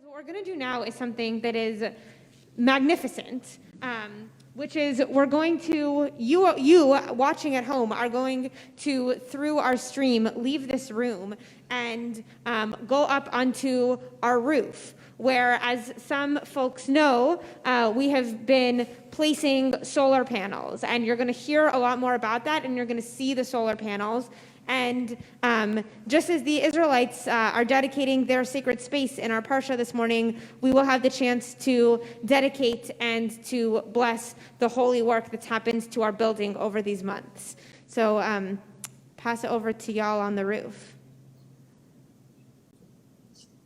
What we're going to do now is something that is magnificent, which is we're going to, you watching at home are going to, through our stream, leave this room and go up onto our roof, where, as some folks know, we have been placing solar panels, and you're going to hear a lot more about that, and you're going to see the solar panels. And just as the Israelites are dedicating their sacred space in our parsha this morning, we will have the chance to dedicate and to bless the holy work that's happened to our building over these months. So pass it over to y'all on the roof.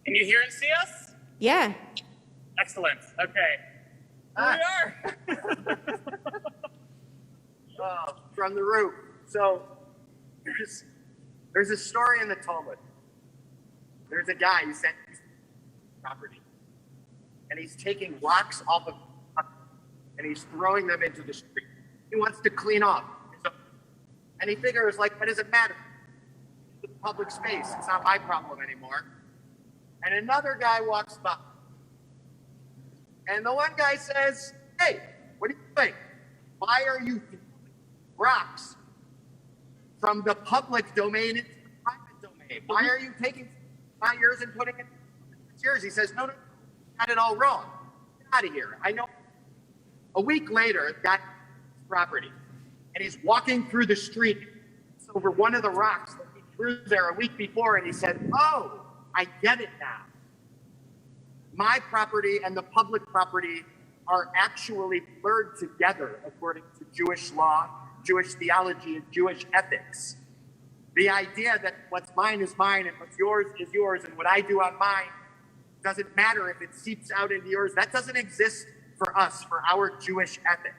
Can you hear and see us? Yeah. Excellent. Okay. Here we are. From the roof. So there's a story in the Talmud. There's a guy who sent property, and he's taking rocks off of, and he's throwing them into the street. He wants to clean off, and he figures, like, what does it matter? It's public space. It's not my problem anymore. And another guy walks by, and the one guy says, "Hey, what do you think? Why are you throwing rocks from the public domain into the private domain? Why are you taking yours and putting it in yours?" He says, no, got it all wrong. Get out of here. I know. A week later, the guy has property, and he's walking through the street over one of the rocks that he threw there a week before, and he said, "Oh, I get it now. My property and the public property are actually blurred together according to Jewish law, Jewish theology, and Jewish ethics. The idea that what's mine is mine and what's yours is yours, and what I do on mine doesn't matter if it seeps out into yours, that doesn't exist for us, for our Jewish ethic.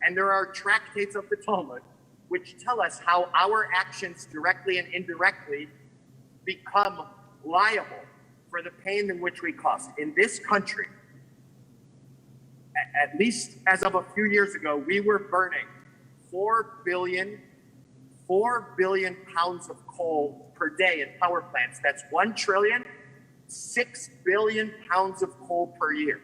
And there are tractates of the Talmud which tell us how our actions directly and indirectly become liable for the pain in which we cause. In this country, at least as of a few years ago, we were burning 4 billion pounds of coal per day in power plants. That's 1,6 billion pounds of coal per year.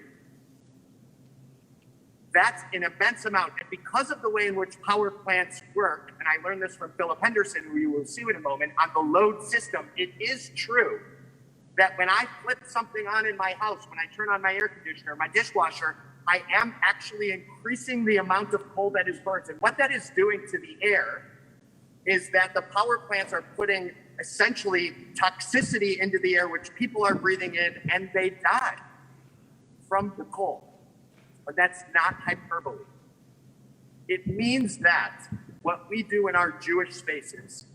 That's an immense amount. And because of the way in which power plants work, and I learned this from Philip Henderson, who you will see in a moment, on the load system, it is true that when I flip something on in my house, when I turn on my air conditioner, my dishwasher, I am actually increasing the amount of coal that is burnt. And what that is doing to the air is that the power plants are putting essentially toxicity into the air, which people are breathing in, and they die from the coal. But that's not hyperbole. It means that what we do in our Jewish spaces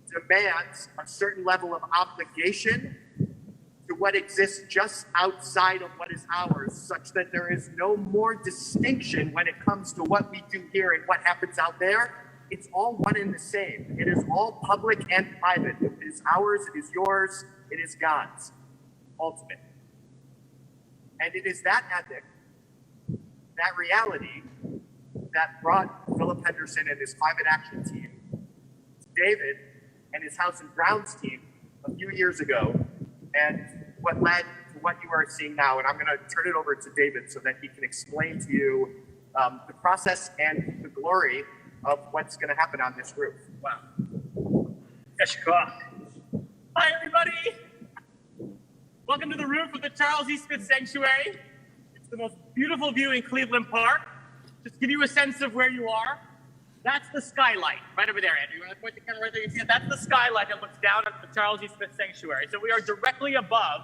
demands a certain level of obligation to what exists just outside of what is ours, such that there is no more distinction when it comes to what we do here and what happens out there. It's all one and the same. It is all public and private. It is ours, it is yours, it is God's, ultimate. And it is that ethic, that reality, that brought Philip Henderson and his climate action team to David and his House and Grounds team a few years ago, and what led to what you are seeing now. And I'm going to turn it over to David so that he can explain to you the process and the glory of what's going to happen on this roof. Wow. Yeshua. Hi, everybody. Welcome to the roof of the Charles E. Smith Sanctuary. It's the most beautiful view in Cleveland Park. Just to give you a sense of where you are, that's the skylight right over there, Andrew. You want to point the camera right there? You see it? That's the skylight that looks down at the Charles E. Smith Sanctuary. So we are directly above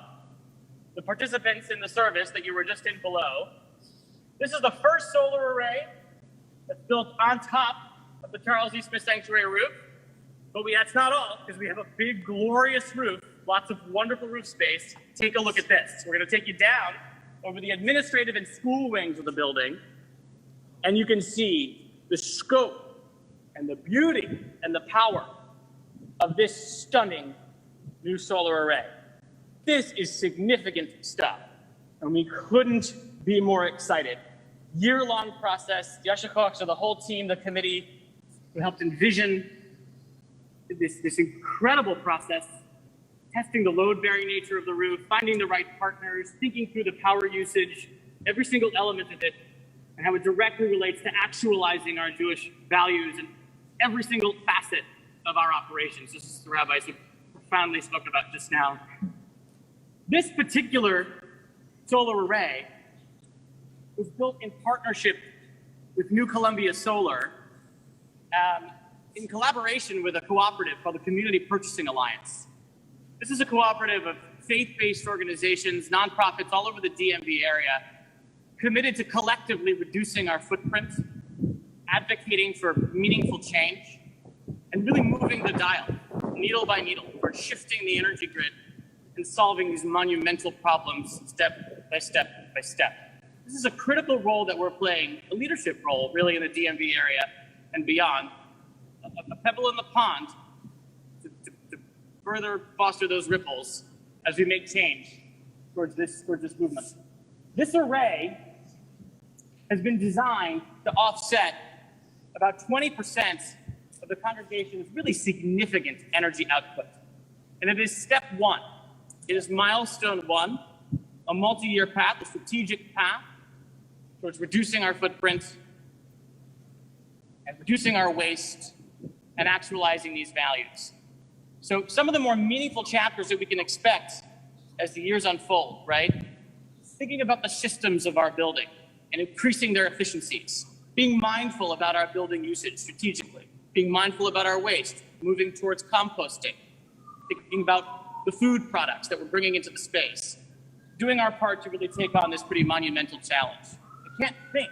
the participants in the service that you were just in below. This is the first solar array that's built on top of the Charles E. Smith Sanctuary roof. But that's not all, because we have a big, glorious roof, lots of wonderful roof space. Take a look at this. We're going to take you down over the administrative and school wings of the building, and you can see the scope and the beauty and the power of this stunning new solar array. This is significant stuff, and we couldn't be more excited. Year-long process. Yasher Koach to the whole team, the committee, who helped envision this incredible process testing the load-bearing nature of the roof, finding the right partners, thinking through the power usage, every single element of it, and how it directly relates to actualizing our Jewish values in every single facet of our operations. This is the rabbis who profoundly spoke about just now. This particular solar array was built in partnership with New Columbia Solar in collaboration with a cooperative called the Community Purchasing Alliance. This is a cooperative of faith-based organizations, nonprofits all over the DMV area, committed to collectively reducing our footprint, advocating for meaningful change, and really moving the dial, needle by needle, towards shifting the energy grid and solving these monumental problems step by step by step. This is a critical role that we're playing, a leadership role really in the DMV area and beyond, a pebble in the pond to further foster those ripples as we make change towards this movement. This array has been designed to offset about 20% of the congregation's really significant energy output. And it is step one. It is milestone one, a multi-year path, a strategic path towards reducing our footprint and reducing our waste and actualizing these values. So some of the more meaningful chapters that we can expect as the years unfold, right? Thinking about the systems of our building and increasing their efficiencies, being mindful about our building usage strategically, being mindful about our waste, moving towards composting, thinking about the food products that we're bringing into the space, doing our part to really take on this pretty monumental challenge. I can't think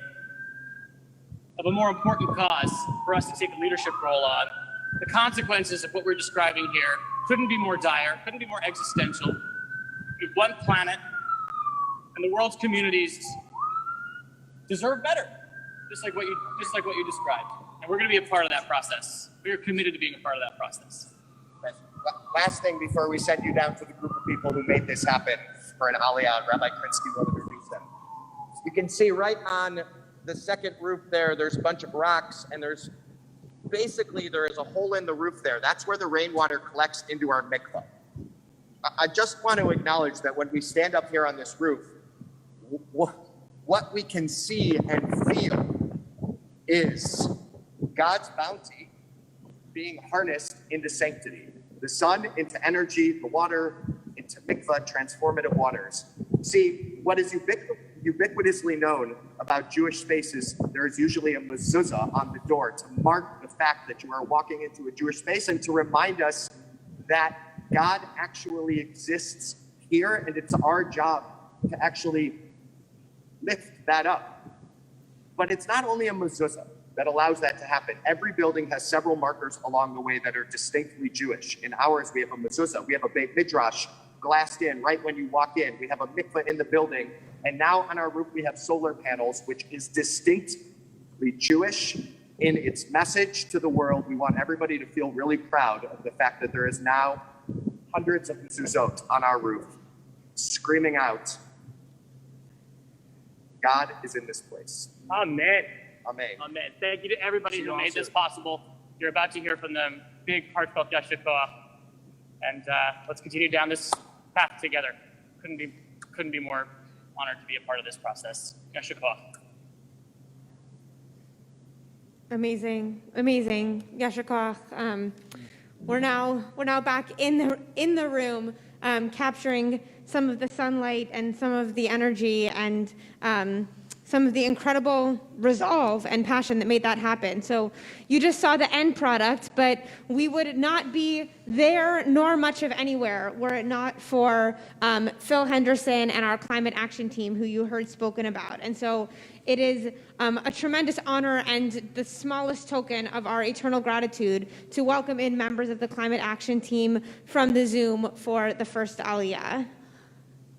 of a more important cause for us to take a leadership role on. The consequences of what we're describing here couldn't be more dire, couldn't be more existential. We have one planet, and the world's communities deserve better, just like what you described. And we're going to be a part of that process. We are committed to being a part of that process. Last thing before we send you down to the group of people who made this happen for an aliyah, Rabbi Krinsky will introduce them. You can see right on the second roof there's a bunch of rocks, and there is a hole in the roof there. That's where the rainwater collects into our mikvah. I just want to acknowledge that when we stand up here on this roof, what we can see and feel is God's bounty being harnessed into sanctity. The sun into energy, the water into mikvah, transformative waters. See, what is ubiquitously known about Jewish spaces, there is usually a mezuzah on the door to mark the fact that you are walking into a Jewish space and to remind us that God actually exists here, and it's our job to actually lift that up. But it's not only a mezuzah that allows that to happen. Every building has several markers along the way that are distinctly Jewish. In ours, we have a mezuzah, we have a Beit Midrash glassed in right when you walk in. We have a mikveh in the building. And now on our roof, we have solar panels, which is distinctly Jewish in its message to the world. We want everybody to feel really proud of the fact that there is now hundreds of mezuzot on our roof screaming out, God is in this place. Amen. Amen. Amen. Thank you to everybody who made this possible. You're about to hear from them. Big, heartfelt yashar koach. And let's continue down this path together. Couldn't be more honored to be a part of this process. Yashar koach. Amazing. Yashar koach. We're now back in the room, capturing some of the sunlight and some of the energy and some of the incredible resolve and passion that made that happen. So you just saw the end product, but we would not be there nor much of anywhere were it not for Phil Henderson and our climate action team, who you heard spoken about. And so it is a tremendous honor and the smallest token of our eternal gratitude to welcome in members of the climate action team from the Zoom for the first Aliyah.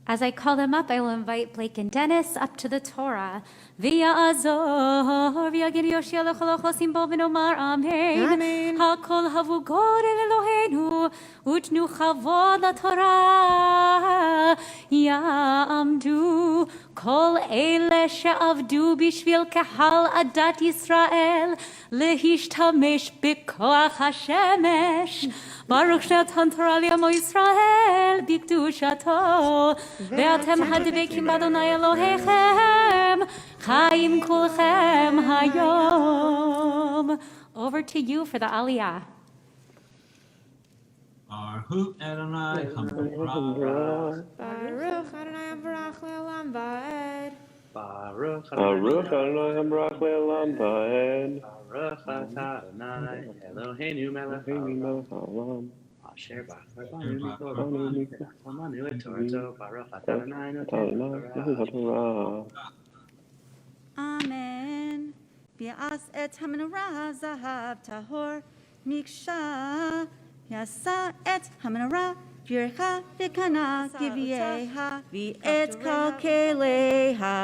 As I call them up, I will invite Blake and Dennis up to the Torah. V'ya'azor v'yagir Yoshia l'chol ha'chosim bo v'nomar amen. Ha'kol havu gorel Eloheinu utnu chavod la'Torah. Ya'amdu כל אלה שעבדו בשביל קהל עדת ישראל להשתמש בכוח השמש. ברוך שנתן תורה לעמו ישראל בקדושתו, ואתם הדבקים באדוני אלוהיכם חיים כולכם היום. Over to you for the Aliyah. Baruch Adonai Hamra. Baruch Adonai Baruch Le'olam Va'ed. Baruch Baruch Adonai Hamrach Le'olam Va'ed. Baruch atah Adonai Eloheinu melech haolam. Asher b'achanu mikol et torto. Baruch atah Adonai noten Torah. Amen. Bi'as et hamenorah zahav tahor miksha. Yasa et hamenorah vircha v'kana givyeha v'et kalkeleha.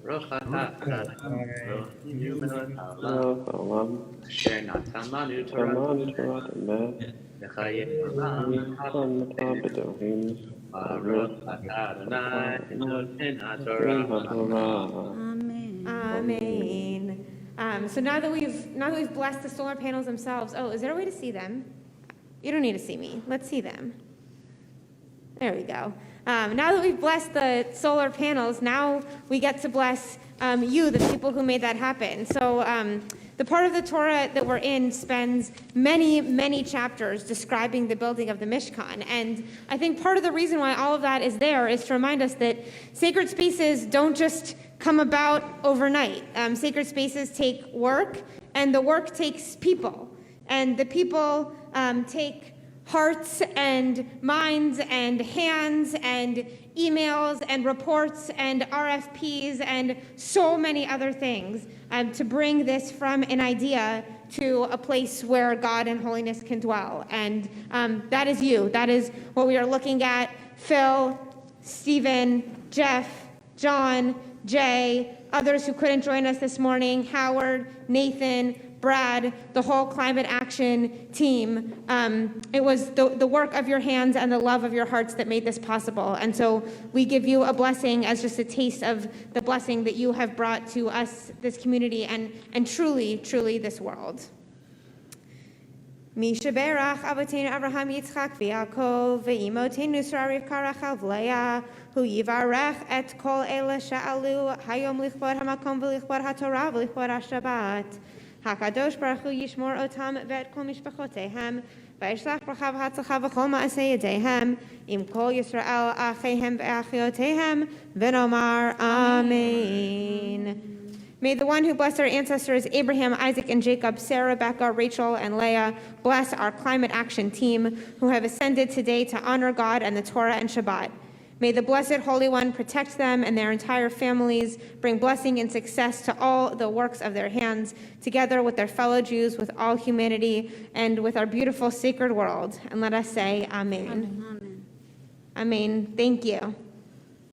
Baruch atah Adonai Eloheinu melech haolam. Asher natan lanu Torah. V'chayei olam Baruch atah Adonai noten Torah. Amen. Amen. So now that we've blessed the solar panels themselves, is there a way to see them? You don't need to see me. Let's see them. There we go. Now that we've blessed the solar panels, now we get to bless you, the people who made that happen. So the part of the Torah that we're in spends many, many chapters describing the building of the Mishkan. And I think part of the reason why all of that is there is to remind us that sacred spaces don't just come about overnight. Sacred spaces take work, and the work takes people. And the people take hearts and minds and hands and emails and reports and RFPs and so many other things to bring this from an idea to a place where God and holiness can dwell. And that is you. That is what we are looking at. Phil, Stephen, Jeff, John, Jay, others who couldn't join us this morning, Howard, Nathan, Brad, the whole climate action team. It was the work of your hands and the love of your hearts that made this possible. And so we give you a blessing as just a taste of the blessing that you have brought to us, this community, and truly, truly this world. Mishaberach Avotenu Abraham Yitzchak v'Yaakov ve'imotenu Sarah Rivka Rachel v'Leah hu yivarech et kol ele she'alu hayom lichvod hamakom v'lichvod haTorah v'lichvod haShabbat. HaKadosh Baruch Hu yishmor otam ve'et kol mishpachotehem v'yishlach bracha v'hatzacha v'chol ma'aseh yedehem im kol Yisrael achehem ve'achiotehem v'nomar Amen. May the one who blessed our ancestors, Abraham, Isaac, and Jacob, Sarah, Rebecca, Rachel, and Leah, bless our climate action team who have ascended today to honor God and the Torah and Shabbat. May the Blessed Holy One protect them and their entire families, bring blessing and success to all the works of their hands, together with their fellow Jews, with all humanity, and with our beautiful sacred world. And let us say, Amen. Amen. Amen. Thank you.